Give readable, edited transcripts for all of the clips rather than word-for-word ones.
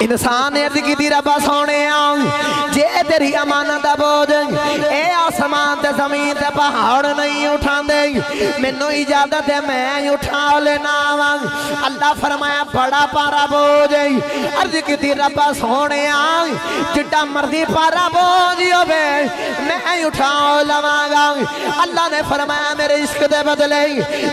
انسان عرض کی دی ربا سونے جے تیری امانت بوجھ اے آسمان تے زمین تے پہاڑ نہیں اٹھان دے منو اجازت ہے میں اٹھا لینا اللہ فرمایا بڑا پارا بوجھ عرض کی دی ربا سونے جٹا مرضی پارا بوجھ ہوئے میں اٹھا لواں اللہ نے فرمایا میرے عشق دے بدلے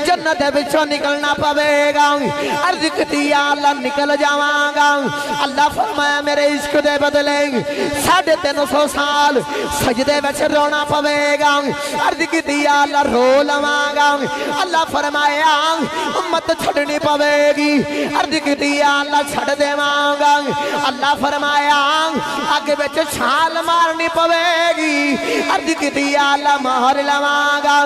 جنت بچوں نکلنا پوے گا عرض کی دی یا اللہ نکل جاواں گا اللہ فرمایا میرے عشق دے بدلے 350 سال سجدے وچ رونا پوے گا عرض کی دی یا اللہ رو لواں گا اللہ فرمایا امت چھڑنی پوے گی عرض کی دی یا اللہ چھڑ دے مانگا اللہ فرمایا آگے وچ چھال مارنی پوے گی عرض کی دی یا اللہ مہر لواں گا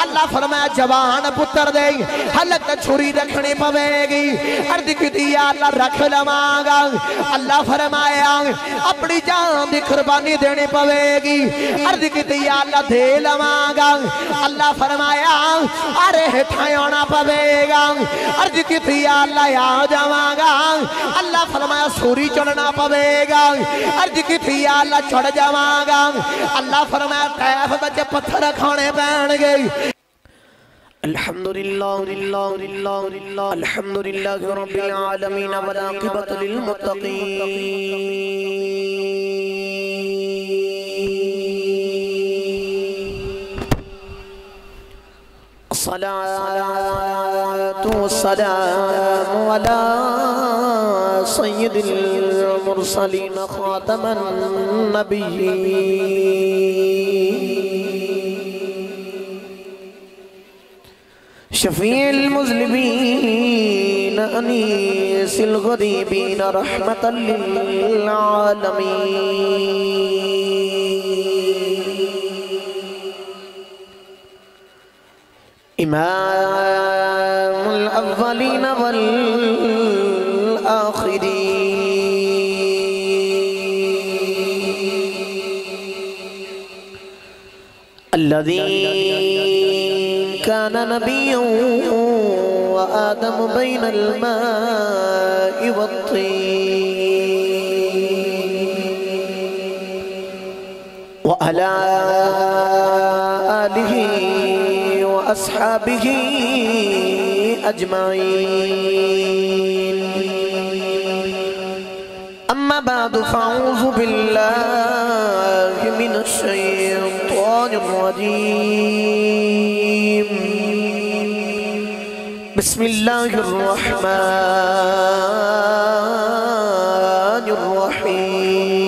اللہ فرمایا جوان پتر دے حلق چھری رکھنی پوے گی عرض کی دی یا اللہ رکھ لواں گا اللہ فرمایا اپنی جان دی قربانی دینے پوے گی عرض کی دی یا اللہ دے لواں گا اللہ فرمایا ارے ہٹھائیں ہونا پوے گا عرض کی دی یا اللہ یا جاواں گا اللہ فرمایا سوری چڑھنا پوے گا عرض کی دی یا اللہ چڑھ جاواں گا اللہ فرمایا طیف بچے پتھر کھانے پہن گئی الحمدللہ الحمدللہ رب العالمین والعاقبۃ للمتقین الصلاة والسلام على سید المرسلین خاتم النبیین شفیع المذنبین انیس الغریبین رحمتا للعالمین امام الاولین والآخرین الذین كان نبيا وآدم بين الماء والطين وعلى آله وأصحابه أجمعين أما بعد فأعوذ بالله من الشيطان الرجيم بسم الله الرحمن الرحيم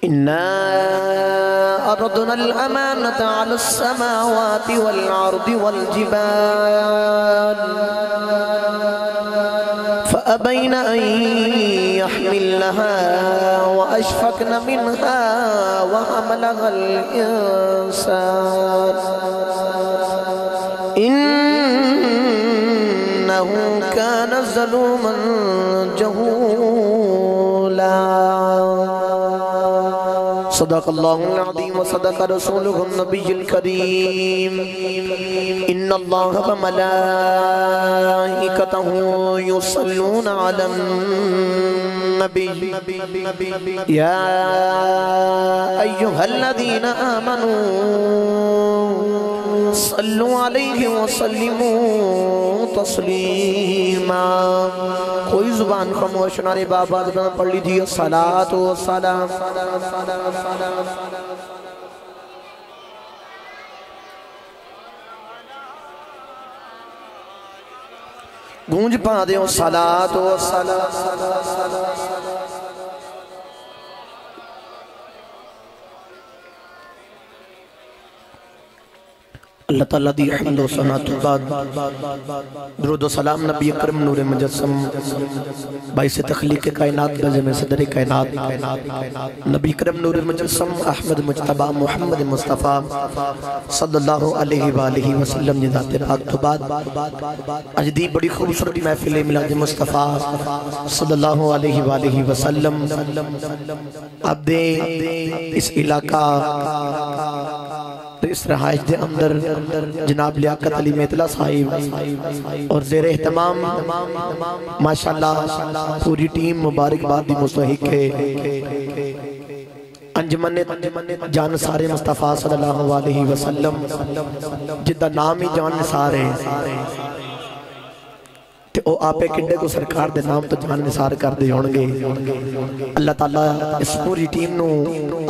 إنا أردنا الأمانة على السماوات والأرض والجبال فأبين أن يحملنها وأشفقن منها وحملها الإنسان إنه كان ظلوما جهولا صدق الله العظيم وصدق رسوله النبي الكريم إن الله وملائكته يصلون على النبي يا أيها الذين آمنوا صلوا عليه وسلموا تسلیما. کوئی زبان خاموش نہ رہے، بابا پڑھ لیجیے الصلاۃ والسلام. گونج پا دے الصلاۃ والسلام. اللہ تعالیٰ دی حمد و ثنا تو بعد درود و سلام نبی اکرم نور مجسم باعث تخلیق کائنات بزم صدر کائنات نبی اکرم نور مجسم احمد مجتبہ محمد مصطفیٰ صلی اللہ علیہ وآلہ وسلم جزات پاک تو بعد آج دی بڑی خوبصورت محفل میلاد مصطفیٰ صلی اللہ علیہ وآلہ وسلم اب دے اس علاقہ تو اس رہائش دے اندر جناب لیاقت علی میتلا صاحب اور زیر اہتمام ماشاءاللہ پوری ٹیم مبارکباد دی مستحق ہے انجمن جان سارے مصطفیٰ صلی اللہ علیہ وسلم جدہ نام ہی جان نثار ہے تے او آپے کڈے کو سرکار دے نام تو جان نثار کر دے ہونگے اللہ تعالیٰ اس پوری ٹیم نو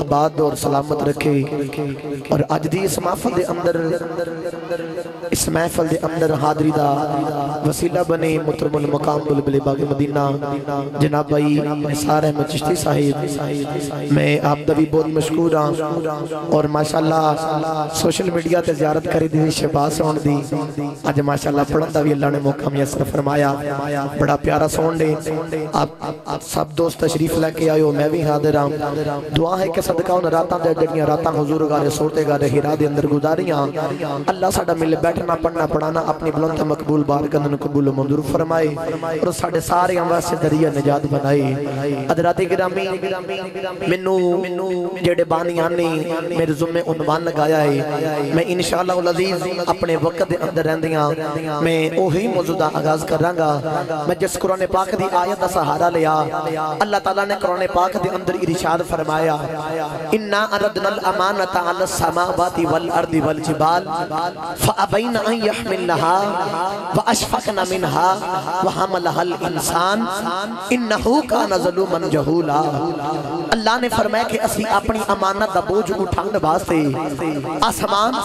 آباد اور سلامت رکھے اور آج دی اس محفل دے اندر اس محفل دے اندر حاضری دا وسیلہ بنے محترم المقام بلبل باغ مدینہ جناب بھائی نثار احمد چشتی صاحب میں آپ دا بھی بہت مشکور ہاں اور ماشاءاللہ سوشل میڈیا تے زیارت کری دی شہباز ہون دی آج ماشاءاللہ پڑھن دا بھی اللہ نے موقع میسر فرمایا بڑا پیارا سون دے آپ سب دوست تشریف لے کے آئے ہو میں بھی حاضر ہوں دعا ہے کہ صدقہ ان راتاں دے جڑیاں راتاں حضور گارے سورتے گارے ہیرا دے اندر گزاریاں اللہ ساڑا ملے بیٹھنا پڑھنا پڑھانا اپنی بلند مقبول بارگاہ قبول و منظور فرمائے اور ساڑے سارے اموات سے دریا نجات بنائے حضرات گرامی منو جڑے بانیان نے میرے ذمہ عنوان لگایا ہے میں انشاءاللہ العزیز اپنے وقت دے اندر رہندیاں میں اوہی موضوع آغاز کر رہا گا میں جس قرآن پاک دی آیت دا سہارا لیا اللہ تعالیٰ نے قرآن پاک دے اندر ارشاد فرمایا اِنَّا أَرَدْنَا الْأَمَانَةَ عَلَى السَّمَاوَاتِ وَالْأَرْضِ وَالْجِبَالِ فَأَبَيْنَ أَن يَحْمِلْنَهَا وَأَشْفَقْنَ مِنْهَا وَحَمَلَهَا الْإِنسَانِ إِنَّهُ كَانَ ظَلُومًا جَهُولًا اللہ نے فرمایا کہ اسی اپنی امانت دا بوجھ اٹھان واسطے آسمان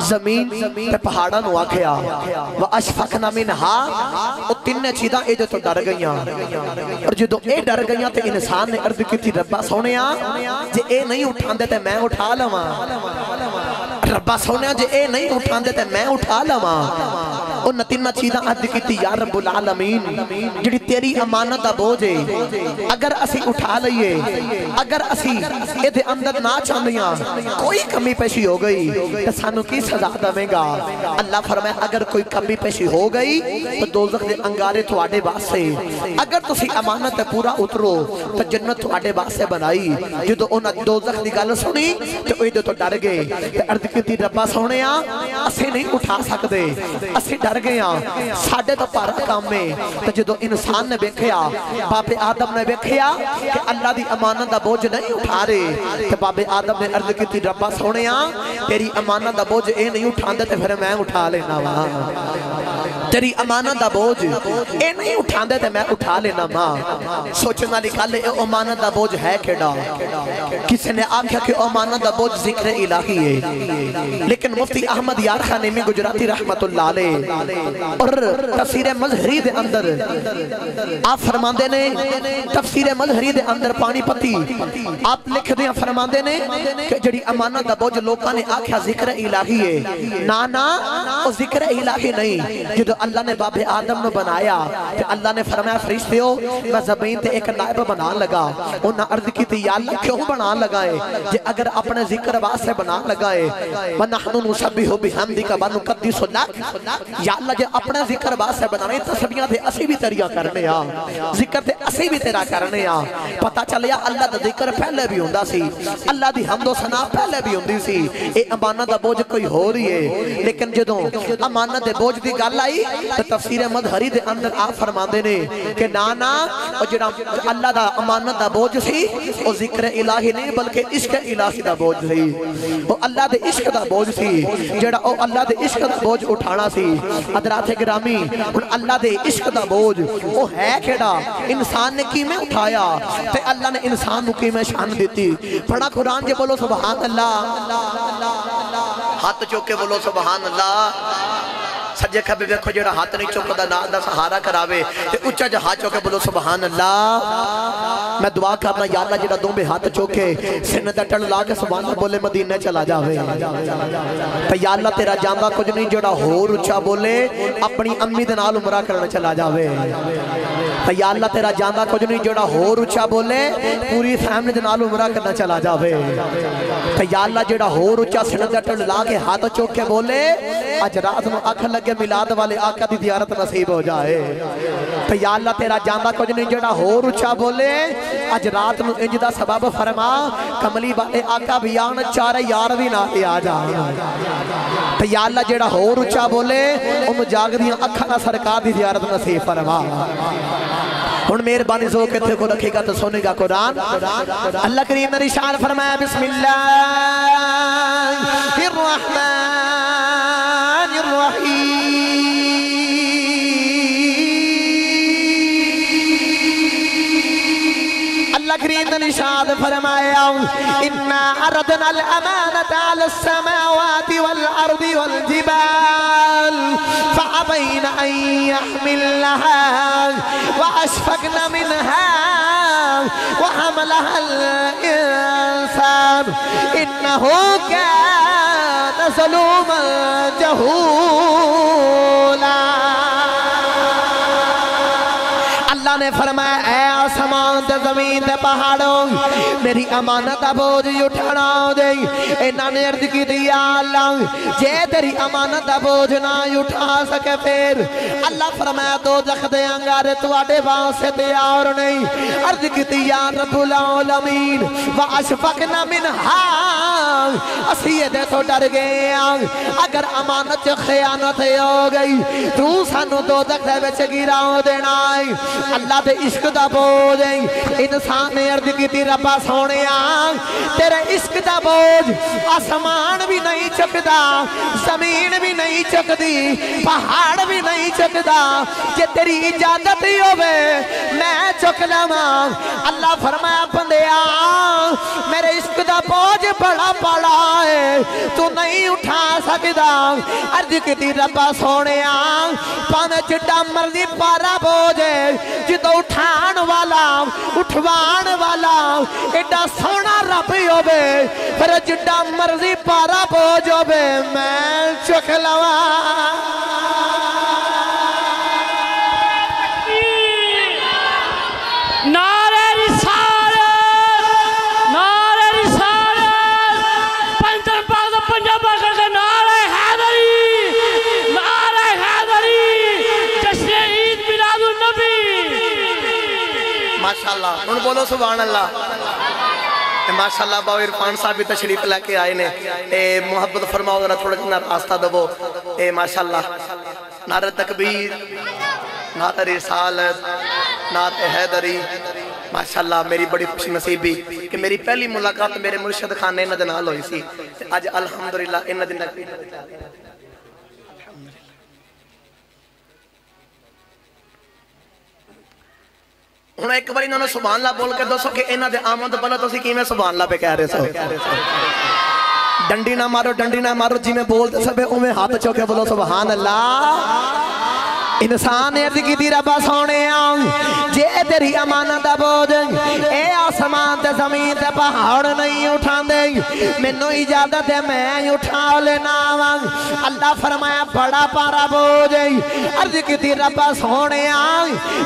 زمین تے پہاڑاں نو آکھیا وَأَشْفَقْنَ مِنْهَا وہ تین چیزاں اے جو تو ڈر گئیاں اور جدو اے ڈر گئیاں تے انسان نے عرض کی تھی ربا سونیا جے اے نہیں اٹھان دے تے میں اٹھا لواں ربا سونیا جے اے نہیں اٹھان دے تے میں اٹھا لواں اور نتینہ چیزاں عرض کی تھی یا رب العالمین جڑی تیری امانت دا بوجھ ہے اگر اسی اٹھا لئیے اگر اسی اے دے اندر نہ چاندیاں کوئی کمی پیشی ہو گئی تو سانو کی سزا دمیں گا اللہ فرمائے اگر کوئی کمی پیشی ہو گئی تو دوزخ دے انگارے تو آڑے باسے اگر تسی امانت پورا اترو تو جنت تو آڑے باسے بنائی جدو انہا دوزخ دی گل سنی تو ایدو تو ڈر گئے تو عرض کی تھی ربا سونیا اسے نہیں اٹھا سکتے اسے ڈر گیا ساڑھے تو پارا کام میں تو جدو انسان نے بیکھیا باپ آدم نے بیکھیا کہ اللہ دی امانت دا بوجھ نہیں اٹھا رہے تو باپ آدم نے عرض کی تھی ربا سونیا تیری امانت دا بوجھ اے نہیں اٹھان دے تو پھر میں اٹھا لینا وہاں تیری امانت دا بوجھ اے نہیں اٹھان دے تے میں اٹھا لینا ماں سوچنا لکھا لے اے امانت دا بوجھ ہے کیڑا کسی نے آکھا کہ امانت دا بوجھ ذکر الہی ہے لیکن مفتی احمد یار خانیمی گجراتی رحمت اللہ علیہ اور تفسیر مظہری دے اندر آپ فرماندے نے تفسیر مظہری دے اندر پانی پتی آپ لکھ دیا فرماندے نے کہ جڑی امانت دا بوجھ لوکاں نے آکھا ذکر الہی ہے نانا وہ ذکر الہی نہیں جدو اللہ نے باب آدم نے بنایا کہ اللہ نے فرمایا فرشتے ہو میں زمین تے ایک نائب بنا لگا انہاں عرض کی تھی یا اللہ کیوں بنا لگائے جے اگر اپنے ذکر واسے بنا لگائے وَنَحْنُ نُسَبِّحُ بِحَمْدِكَ وَنُقَدِّسُ لَكَ یا اللہ جے اپنے ذکر واسے بنانے تسبیحاں تے اسی بھی تیریا کرنے آ ذکر تے اسی بھی تیرا کرنے آ پتہ چلیا اللہ دا ذکر پہلے بھی ہوندہ سی اللہ دی حمد و ثنا پہلے بھی ہوندی سی اے امانت دا بوجھ کوئی ہو رہی ہے لیکن جدوں امانت دے بوجھ دی گل آئی تو تفسیر مظہری دے اندر آپ فرماندے نے کہ نانا جڑا اللہ دا امانت دا بوجھ سی وہ ذکر الہی نہیں بلکہ عشق الہی دا بوجھ سی وہ اللہ دے عشق دا بوجھ سی جڑا وہ اللہ دے عشق دا بوجھ اٹھانا سی حضرات گرامی اللہ دے عشق دا بوجھ وہ ہے کیڑا انسان نے کی میں اٹھایا تے اللہ نے انسان نو کی میں شان دیتی پڑھا قرآن جے بولو سبحان اللہ ہاتھ چوکے بولو سبحان اللہ سجے کھبے ویکھو جڑا ہاتھ نہیں چوکدا نال دا سہارا کراوے تے اونچا جہا چوکے بولو سبحان اللہ میں دعا کرنا یا اللہ جڑا دوویں ہاتھ چوکے سن دا ٹل لا کے سبحان اللہ بولے مدینے چلا جاوے تے یا اللہ تیرا جاندا کچھ نہیں جڑا ہور اونچا بولے اپنی امی دے نال عمرہ کرنا چلا جاوے تے یا اللہ تیرا جاندا کچھ نہیں جڑا ہور اونچا بولے پوری فیملی دے نال عمرہ کرنا چلا جاوے تے یا اللہ جڑا ہور اچا سنگٹ لا کے ہاتھ چوک کے بولے اج رات نو اکھ لگے میلاد والے آقا دی زیارت نصیب ہو جائے تے یا اللہ تیرا جاندا کچھ نہیں جڑا ہور اچا بولے اج رات نو انج دا سبب فرما کملی والے آقا بھی آن چارے یار بھی نال آ جان تے یا اللہ جڑا ہور اچا بولے اون جاگ دیاں اکھاں نال سرکار دی زیارت نصیب فرما ہن مہربانی ذوق اتھے کو رکھے گا تو سنے گا قرآن اللہ کریم نے ارشاد فرمایا بسم اللہ الرحمن الرحیم اللہ کریم نے ارشاد فرمایا انا عرضنا الامانة على السماوات والارض والجبال فابين ان يحملنها واشفقن منها وحملها الانسان انه كان ظلوما جهولا اللہ نے فرمایا اے آسمان تے زمین تے پہاڑوں میری امانت دا بوجھ اٹھانا دے انہاں نے عرض کی دی یا اللہ جے تیری امانت دا بوجھ نہ اٹھا سکے پھر اللہ فرمایا دوزخ دے انگارے تواڈے واسطے تیار نہیں عرض کی دی یا رب العالمین واشفقنا منها اسی دے تو ڈر گئے اگر امانت خیانت ہو گئی تو سانو دوزخ دے وچ گرا دینا اللہ دے عشق دا بوجھ انسان نے عرض کی تھی ربا سونے تیرے عشق دا بوجھ آسمان بھی نہیں چکدا زمین بھی نہیں چکدی پہاڑ بھی نہیں چکدا کہ تیری اجازت ہی ہوئے میں چک لواں اللہ فرمایا بندیا میرے عشق دا بوجھ بڑا بڑا ہے تو نہیں اٹھا سکدا عرض کی تھی ربا سونے پانے جڈا مرضی پارا بوجھ جدو اٹھان والا ایڈا سونا رب ہوئے پھر جڈا مرضی پارا بوجھ ہوئے میں چک لواں نعرہ رسالت نعرہ رسالت پنجتن پاک دا پنجاب کر کے نعرہ حیدری جشن عید میلاد النبی ماشاءاللہ ان بولو سبحان اللہ ماشاءاللہ باو عرفان صاحب بھی تشریف لے کے آئے نے محبت فرماؤ ذرا تھوڑا جنہ راستہ دبو ماشاءاللہ نعرہ تکبیر نعرہ رسالت نعرہ حیدری ماشاءاللہ میری بڑی خوش نصیبی کہ میری پہلی ملاقات میرے مرشد خانے ندنال ہوئی سی آج الحمدللہ ان دن ہوں ایک بار انہوں نے سبحان اللہ بول کے دوستو کہ انہوں نے آمد بلا تو سی کی میں سبحان اللہ پہ کہہ رہے سو ڈنڈی نہ مارو جی میں بولتے سبے اوہ ہاتھ چوکے بولو سبحان اللہ انسان عرض کی دی ربا سونے جے تیری امانت دا بوجھ اے آسمان تے زمین تے پہاڑ نہیں اٹھان دے منو اجازت ہے میں اٹھا لینا اللہ فرمایا بڑا پارا بوجھ عرض کی دی ربا سونے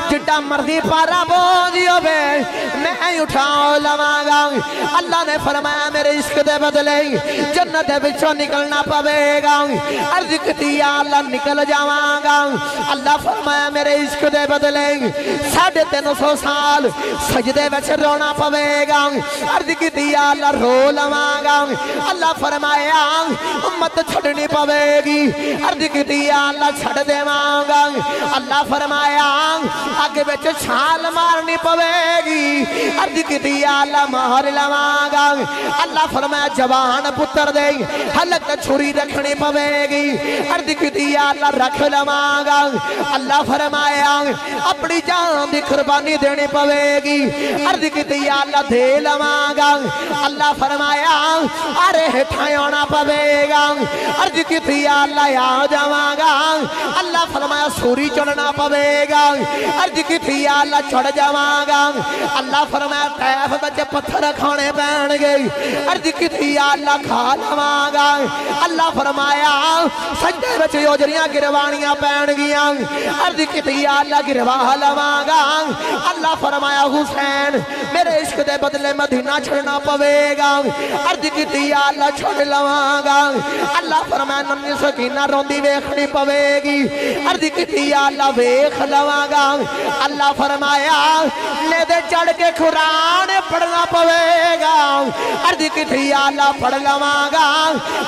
جڈا مرضی پارا بوجھ ہوئے میں اٹھا لواں گا اللہ نے فرمایا میرے عشق دے بدلے جنت بچوں نکلنا پوے گا عرض کی دی یا اللہ نکل جاواں گا اللہ فرمایا میرے عشق دے بدلے 350 سال سجدے وچ رونا پوے گا عرض کی یا اللہ رو لواں گا اللہ فرمایا امت چھڑنی پوے گی عرض کی یا اللہ چھڑ دیواں گا اللہ فرمایا آگے وچ چھال مارنی پوے گی عرض کی یا اللہ مہر لواں گا اللہ فرمایا جوان پتر دے حلق چھری رکھنی پوے گی عرض کی یا اللہ رکھ لواں گا اللہ فرمایا اپنی جان دی قربانی دینی پوے گی عرض کی یا اللہ دے لواں گا اللہ فرمایا ارے ہٹھائیں ہونا پوے گا عرض کی یا اللہ آ جاواں گا اللہ فرمایا سوری چڑھنا پوے گا عرض کی یا اللہ چڑھ جاواں گا اللہ فرمایا طیف بچے پتھر کھانے پہن گئی عرض کی یا اللہ کھا لواں گا اللہ فرمایا سجدے بچے یوجریاں گروانیاں پہن گیاں عرض کی یا اللہ گرواہ لواں گا اللہ فرمایا حسین میرے عشق دے بدلے مدینہ چھڑنا پوے گا عرض کی یا اللہ چھوڑ لواں گا اللہ فرمایا ننی سکینہ روندی ویکھنی پوے گی عرض کی یا اللہ ویکھ لواں گا اللہ فرمایا نیدے چڑھ کے قرآن پڑھنا پوے گا عرض کی یا اللہ پڑھ لواں گا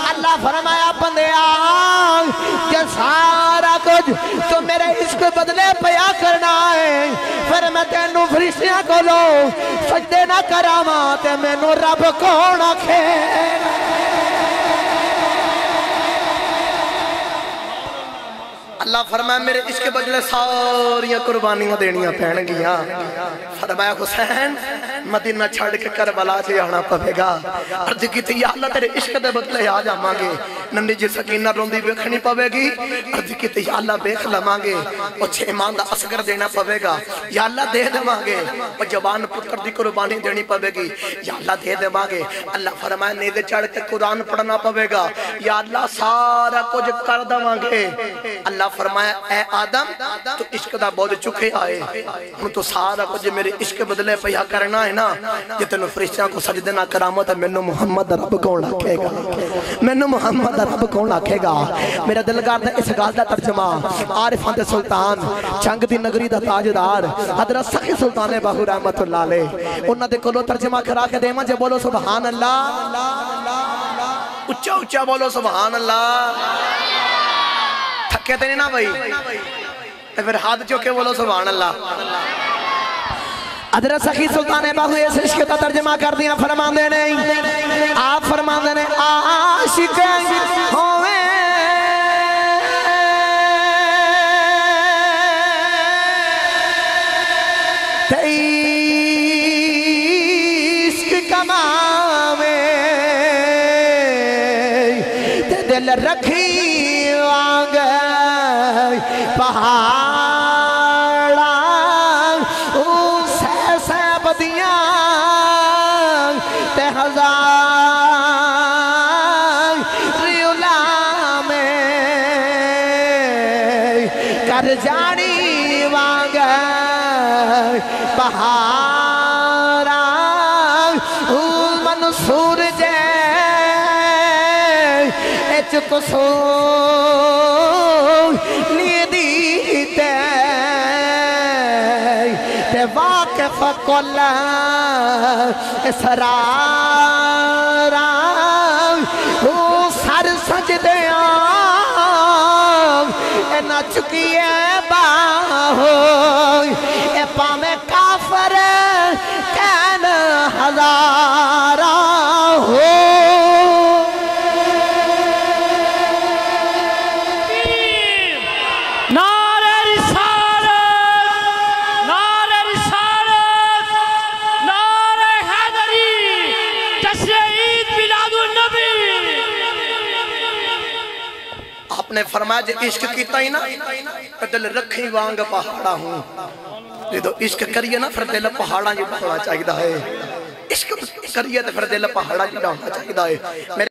اللہ فرمایا بندیا کہ سارا کچھ تو میرے عشق بدلے پیا کرنا ہے پھر میں تینوں فرشتیاں کو لو سجدے نہ کراواں تے مینوں رب کون آکھے اللہ فرمایا میرے عشق بدلے ساریاں قربانیاں دینیاں پہن گیاں فرمایا حسین مدینہ چھڑ کے کربلا سے آنا پوے گا عرض کی تھی یا اللہ تیرے عشق دے بدلے آ جاواں گے ننی جی سکینہ روندی ویکھنی پوے گی عرض کی تھی یا اللہ ویکھ لواں گے او 6 ماہ دا اصغر دینا پوے گا یا اللہ دے دیواں گے او جوان پتر دی قربانی دینی پوے گی یا اللہ دے دیواں گے اللہ فرمایا نیدے چڑھ کے قرآن پڑھنا پوے گا یا اللہ سارا کچھ کر دیواں گے اللہ فرمایا اے آدم تو عشق دا بہت چکے آئے ہم تو سارا کچھ میرے عشق بدلے پیا کرنا ہے نا یہ تینوں فرشتیاں کو سجدے نہ کرامت ہے مینوں محمد رب کون آکھے گا مینوں محمد رب کون آکھے گا میرا دل کردا اس گل دا ترجمہ عارفاں دے سلطان جنگ دی نگری دا تاجدار حضرت سخی سلطان باہو رحمت اللہ علیہ انہاں دے کولوں ترجمہ کرا کے دیواں جے بولو سبحان اللہ اچھا اچھا بولو سبحان اللہ تھکے تے نہیں نا بھائی پھر ہاتھ چوکے بولو سبحان اللہ حضرت سخی سلطان باہو اس عشق کا ترجمہ کر دیا فرماندے نہیں آپ فرماندے نے عاشق ہوئے عشق کماوے تے دل رکھی پہاڑا سہ بدیاں تے ہزار ریولا میں کر جانی وانگ پہاڑا منصور جے اچ کسو واقف کل اسرارا سر سجدیاں نہ چکیے باہو اے پامے کافر کین ہزارا ہو نے فرمایا جے عشق کیتا ہی نا دل رکھی وانگ پہاڑا ہوں جو عشق کریے نا پھر دل پہاڑا جی ڈالنا چاہیے ہے عشق کریے تو پھر دل پہاڑا جی ڈالنا چاہیے ہے